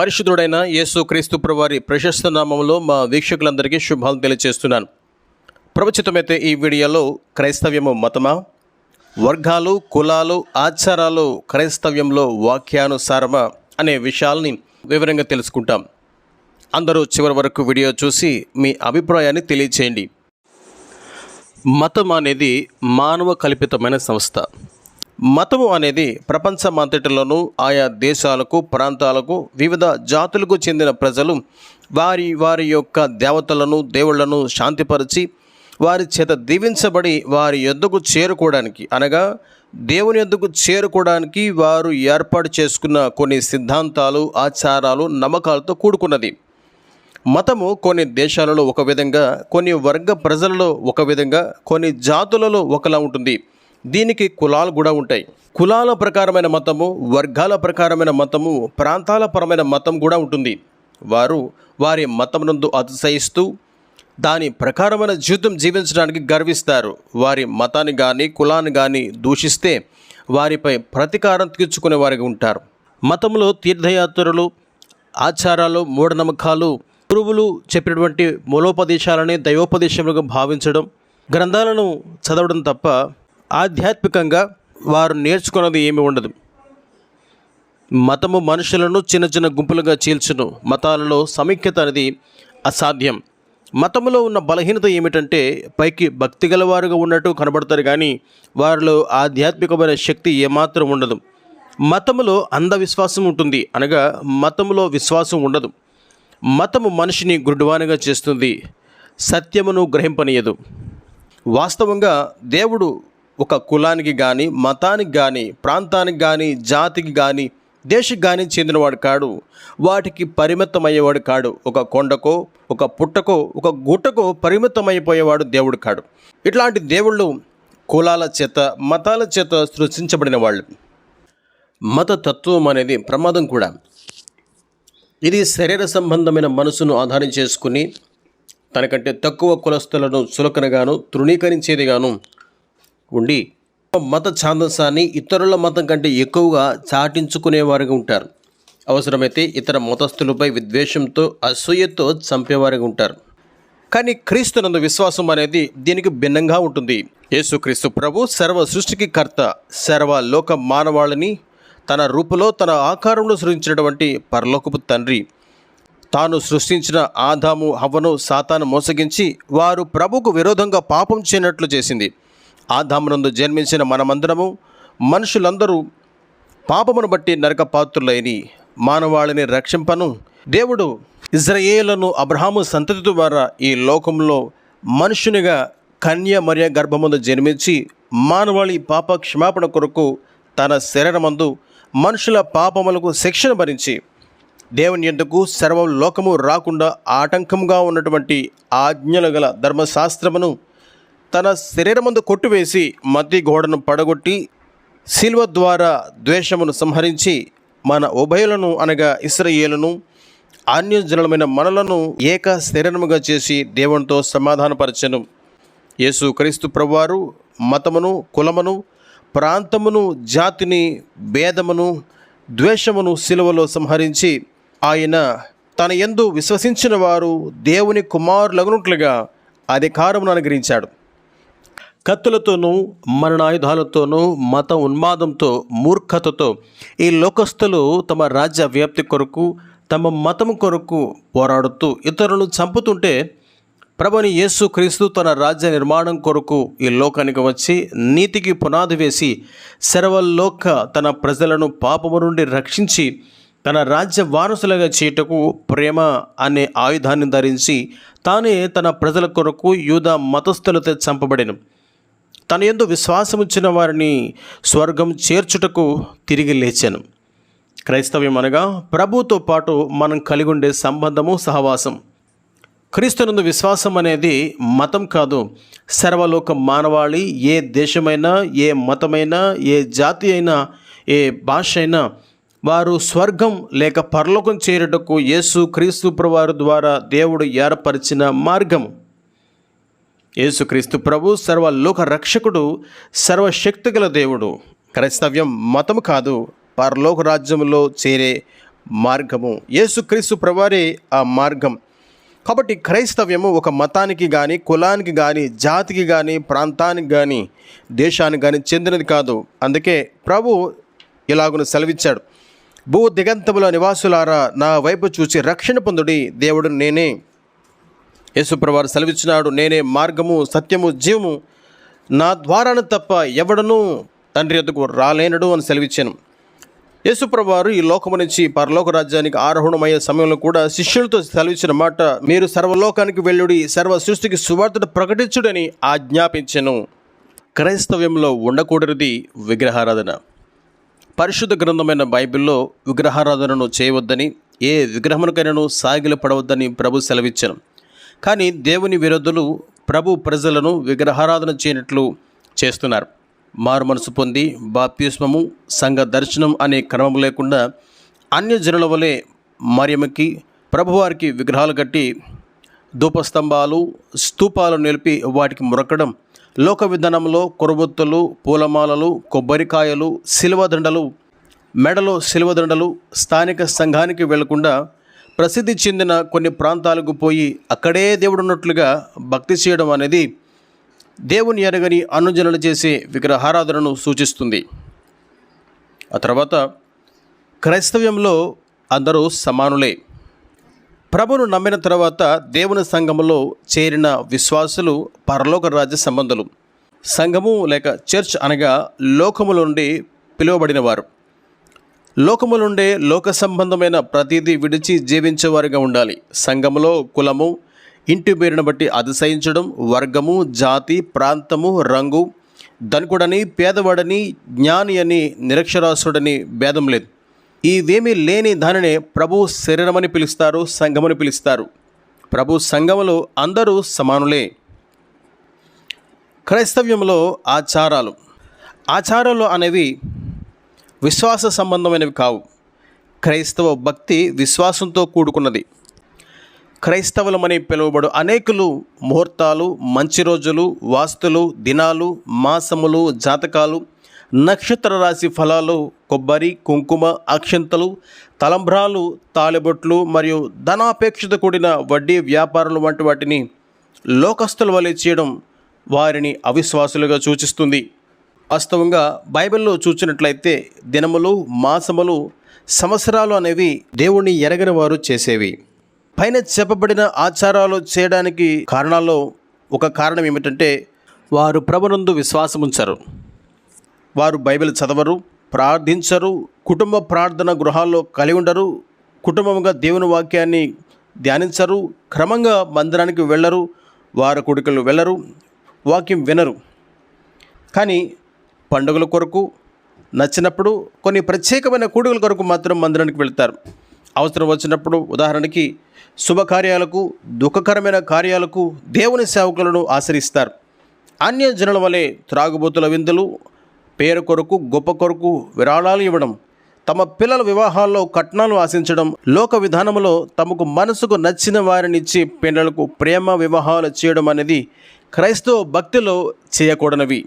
పరిశుద్ధుడైన యేసు క్రీస్తు ప్రభువారి ప్రశస్త నామములో మా వీక్షకులందరికీ శుభాలు తెలియజేస్తున్నాను. ప్రవచితమైతే ఈ వీడియోలో క్రైస్తవ్యము మతమా, వర్గాలు, కులాలు, ఆచారాలు క్రైస్తవ్యంలో వాక్యానుసారమా అనే విషయాల్ని వివరంగా తెలుసుకుంటాం. అందరూ చివరి వరకు వీడియో చూసి మీ అభిప్రాయాన్ని తెలియచేయండి. మతం అనేది మానవ కల్పితమైన సంస్థ. మతము అనేది ప్రపంచమంతటిలోనూ ఆయా దేశాలకు, ప్రాంతాలకు, వివిధ జాతులకు చెందిన ప్రజలు వారి యొక్క దేవతలను, దేవుళ్లను శాంతిపరిచి వారి చేత దీవించబడి వారి యొద్దకు చేరుకోవడానికి, అనగా దేవుని యొద్దకు చేరుకోవడానికి వారు ఏర్పాటు చేసుకున్న కొన్ని సిద్ధాంతాలు, ఆచారాలు, నమ్మకాలతో కూడుకున్నది. మతము కొన్ని దేశాలలో ఒక విధంగా, కొన్ని వర్గ ప్రజలలో ఒక విధంగా, కొన్ని జాతులలో ఒకలా ఉంటుంది. దీనికి కులాలు కూడా ఉంటాయి. కులాల ప్రకారమైన మతము, వర్గాల ప్రకారమైన మతము, ప్రాంతాల పరమైన మతం కూడా ఉంటుంది. వారు వారి మతమునందు అతిశయిస్తూ దాని ప్రకారమైన జీవితం జీవించడానికి గర్విస్తారు. వారి మతాన్ని కానీ కులాన్ని కానీ దూషిస్తే వారిపై ప్రతీకారం తీర్చుకునే వారికి ఉంటారు. మతంలో తీర్థయాత్రలు, ఆచారాలు, మూఢనమ్మకాలు, గురువులు చెప్పినటువంటి మూలోపదేశాలని దైవోపదేశములుగా భావించడం, గ్రంథాలను చదవడం తప్ప ఆధ్యాత్మికంగా వారు నేర్చుకున్నది ఏమి ఉండదు. మతము మనుషులను చిన్న చిన్న గుంపులుగా చీల్చును. మతాలలో సమైక్యత అనేది అసాధ్యం. మతంలో ఉన్న బలహీనత ఏమిటంటే పైకి భక్తి గలవారుగా ఉన్నట్టు కనబడతారు, కానీ వారిలో ఆధ్యాత్మికమైన శక్తి ఏమాత్రం ఉండదు. మతములో అంధవిశ్వాసం ఉంటుంది, అనగా మతములో విశ్వాసం ఉండదు. మతము మనిషిని గుడ్డివానిగా చేస్తుంది, సత్యమును గ్రహింపనీయదు. వాస్తవంగా దేవుడు ఒక కులానికి కానీ, మతానికి కానీ, ప్రాంతానికి కానీ, జాతికి కానీ, దేశకి కానీ చెందినవాడు కాడు. వాటికి పరిమితమయ్యేవాడు కాడు. ఒక కొండకో, ఒక పుట్టకో, ఒక గుట్టకో పరిమితమైపోయేవాడు దేవుడు కాడు. ఇట్లాంటి దేవుళ్ళు కులాల చేత, మతాల చేత సృష్టించబడిన వాళ్ళు. మత తత్వం అనేది ప్రమాదం కూడా. ఇది శరీర సంబంధమైన మనసును ఆధారం చేసుకుని తనకంటే తక్కువ కులస్తులను చులకనగాను, తృణీకరించేదిగాను ఉండి మత ఛాందసాన్ని ఇతరుల మతం కంటే ఎక్కువగా చాటించుకునేవారుగా ఉంటారు. అవసరమైతే ఇతర మతస్థులపై విద్వేషంతో, అసూయతో చంపేవారుగా ఉంటారు. కానీ క్రీస్తునందు విశ్వాసం అనేది దీనికి భిన్నంగా ఉంటుంది. యేసుక్రీస్తు ప్రభు సర్వ సృష్టికి కర్త, సర్వ లోక మానవాళిని తన రూపులో, తన ఆకారంలో సృష్టించినటువంటి పరలోకపు తండ్రి. తాను సృష్టించిన ఆదాము, హవ్వను సాతాను మోసగించి వారు ప్రభుకు విరోధంగా పాపం చేయనట్లు చేసింది. ఆదామునందు జన్మించిన మనమందరము, మనుషులందరూ పాపమును బట్టి నరక పాత్రులైన మానవాళిని రక్షింపను దేవుడు ఇజ్రాయేలును అబ్రహాము సంతతి ద్వారా ఈ లోకంలో మనుషునిగా కన్య మరియ గర్భమందు జన్మించి మానవాళి పాప క్షమాపణ కొరకు తన శరీరమందు మనుషుల పాపములకు శిక్షణ భరించి దేవుని యొద్దకు సర్వ లోకము రాకుండా ఆటంకంగా ఉన్నటువంటి ఆజ్ఞలు గల ధర్మశాస్త్రమును తన శరీరమందు కొట్టువేసి మధ్య గోడను పడగొట్టి శిలువ ద్వారా ద్వేషమును సంహరించి మన ఉభయులను, అనగా ఇశ్రాయేలును, అన్యజనులమైన మనలను ఏక శరీరముగా చేసి దేవునితో సమాధానపరచెను. యేసు క్రీస్తు ప్రభువారు మతమును, కులమును, ప్రాంతమును, జాతిని, భేదమును, ద్వేషమును శిలువలో సంహరించి ఆయన తన యందు విశ్వసించిన వారు దేవుని కుమారులగునట్లుగా అధికారమును అనుగ్రహించాడు. కత్తులతోనూ, మరణాయుధాలతోనూ, మత ఉన్మాదంతో, మూర్ఖతతో ఈ లోకస్తులు తమ రాజ్య వ్యాప్తి కొరకు, తమ మతము కొరకు పోరాడుతూ ఇతరులను చంపుతుంటే ప్రభుని యేసు క్రీస్తు తన రాజ్య నిర్మాణం కొరకు ఈ లోకానికి వచ్చి నీతికి పునాది వేసి సర్వలోక తన ప్రజలను పాపము నుండి రక్షించి తన రాజ్య వారసులుగా చేయుటకు ప్రేమ అనే ఆయుధాన్ని ధరించి తానే తన ప్రజల కొరకు యూదా మతస్థులతో చంపబడెను. తన యందు విశ్వాసముంచిన వారిని స్వర్గం చేర్చుటకు తిరిగి లేచాను. క్రైస్తవ్యం అనగా ప్రభువుతో పాటు మనం కలిగి ఉండే సంబంధము, సహవాసం. క్రీస్తునందు విశ్వాసం అనేది మతం కాదు. సర్వలోక మానవాళి ఏ దేశమైనా, ఏ మతమైనా, ఏ జాతి అయినా, ఏ భాష అయినా వారు స్వర్గం లేక పరలోకం చేరుటకు యేసు క్రీస్తు ప్రభువారి ద్వారా దేవుడు ఏర్పరిచిన మార్గం. యేసుక్రీస్తు ప్రభు సర్వలోక రక్షకుడు, సర్వశక్తిగల దేవుడు. క్రైస్తవ్యం మతము కాదు, పరలోక రాజ్యంలో చేరే మార్గము. యేసుక్రీస్తు ప్రభువారే ఆ మార్గం. కాబట్టి క్రైస్తవ్యము ఒక మతానికి కానీ, కులానికి కానీ, జాతికి కానీ, ప్రాంతానికి కానీ, దేశానికి కానీ చెందినది కాదు. అందుకే ప్రభు ఇలాగున సెలవిచ్చాడు, భూ దిగంతముల నివాసులారా నా వైపు చూచి రక్షణ పొందుడి, దేవుడు నేనే. యేసుప్రభువారు సెలవిచ్చినాడు, నేనే మార్గము సత్యము జీవము, నా ద్వారాను తప్ప ఎవడనూ తండ్రి యొద్దకు రాలేనడు అని సెలవిచ్చాను. యేసుప్రభువారు ఈ లోకము నుంచి పరలోక రాజ్యానికి ఆరోహణమయ్యే సమయంలో కూడా శిష్యులతో సెలవిచ్చిన మాట, మీరు సర్వలోకానికి వెళ్ళుడి, సర్వ సృష్టికి సువార్తను ప్రకటించుడని ఆజ్ఞాపించెను. క్రైస్తవ్యంలో ఉండకూడనిది విగ్రహారాధన. పరిశుద్ధ గ్రంథమైన బైబిల్లో విగ్రహారాధనను చేయవద్దని, ఏ విగ్రహమునకైనాను సాగిలపడవద్దని ప్రభు సెలవిచ్చాను. కానీ దేవుని విరోధులు ప్రభు ప్రజలను విగ్రహారాధన చేయనట్లు చేస్తున్నారు. మారు మనసు పొంది బాప్తిస్మము, సంఘ దర్శనం అనే క్రమం లేకుండా అన్యజనుల వలె మరియమ్మకి, ప్రభువారికి విగ్రహాలు కట్టి ధూపస్తంభాలు, స్తూపాలు నిలిపి వాటికి మురకడం, లోక విధానంలో కొరబొత్తులు, పూలమాలలు, కొబ్బరికాయలు, శిలువదండలు, మెడలో శిలువదండలు, స్థానిక సంఘానికి వెళ్లకుండా ప్రసిద్ధి చెందిన కొన్ని ప్రాంతాలకు పోయి అక్కడే దేవుడున్నట్లుగా భక్తి చేయడం అనేది దేవుని ఎరగని అనుజనులు చేసే విగ్రహారాధనను సూచిస్తుంది. ఆ తర్వాత క్రైస్తవ్యంలో అందరూ సమానులే. ప్రభును నమ్మిన తర్వాత దేవుని సంఘములో చేరిన విశ్వాసులు పరలోక రాజ్య సంబంధులు. సంఘము లేక చర్చ్ అనగా లోకముల నుండి పిలువబడినవారు. లోకములుండే లోక సంబంధమైన ప్రతిదీ విడిచి జీవించేవారుగా ఉండాలి. సంఘములో కులము, ఇంటి పేరును బట్టి అతిశయించడం, వర్గము, జాతి, ప్రాంతము, రంగు, ధనికుడని, పేదవాడని, జ్ఞాని అని, నిరక్షరాస్యుడని భేదం లేదు. ఇవేమీ లేని దానినే ప్రభు శరీరమని పిలుస్తారు, సంఘమని పిలుస్తారు. ప్రభు సంఘములో అందరూ సమానులే. క్రైస్తవ్యంలో ఆచారాలు అనేవి విశ్వాస సంబంధమైనవి కావు. క్రైస్తవ భక్తి విశ్వాసంతో కూడుకున్నది. క్రైస్తవులమని పిలువబడు అనేకులు ముహూర్తాలు, మంచి రోజులు, వాస్తులు, దినాలు, మాసములు, జాతకాలు, నక్షత్ర రాశి ఫలాలు, కొబ్బరి, కుంకుమ, అక్షంతలు, తలంబ్రాలు, తాళిబొట్లు మరియు ధనాపేక్షతో కూడిన వడ్డీ వ్యాపారాలు వంటి వాటిని లోకస్తుల వలె చేయడం వారిని అవిశ్వాసులుగా సూచిస్తుంది. వాస్తవంగా బైబిల్లో చూసినట్లయితే దినములు, మాసములు, సంవత్సరాలు అనేవి దేవుణ్ణి ఎరగని వారు చేసేవి. పైన చెప్పబడిన ఆచారాలు చేయడానికి కారణాల్లో ఒక కారణం ఏమిటంటే వారు ప్రభునందు విశ్వాసం ఉంచరు. వారు బైబిల్ చదవరు, ప్రార్థించరు, కుటుంబ ప్రార్థన గృహాల్లో కలిగి ఉండరు, కుటుంబంగా దేవుని వాక్యాన్ని ధ్యానించరు, క్రమంగా మందిరానికి వెళ్ళరు, వారకుడికలు వెళ్ళరు, వాక్యం వినరు. కానీ పండుగల కొరకు, నచ్చినప్పుడు కొన్ని ప్రత్యేకమైన కూడుకల కొరకు మాత్రం మందిరానికి వెళ్తారు. అవసరం వచ్చినప్పుడు, ఉదాహరణకి శుభకార్యాలకు, దుఃఖకరమైన కార్యాలకు దేవుని సేవకులను ఆశ్రయిస్తారు. అన్య జనుల వలె త్రాగుబోతుల విందులు, పేరు కొరకు, గొప్ప కొరకు విరాళాలు ఇవ్వడం, తమ పిల్లల వివాహాల్లో కట్నాలు ఆశించడం, లోక విధానంలో తమకు మనసుకు నచ్చిన వారినిచ్చి పిల్లలకు ప్రేమ వివాహాలు చేయడం అనేది క్రైస్తవ భక్తిలో చేయకూడనివి.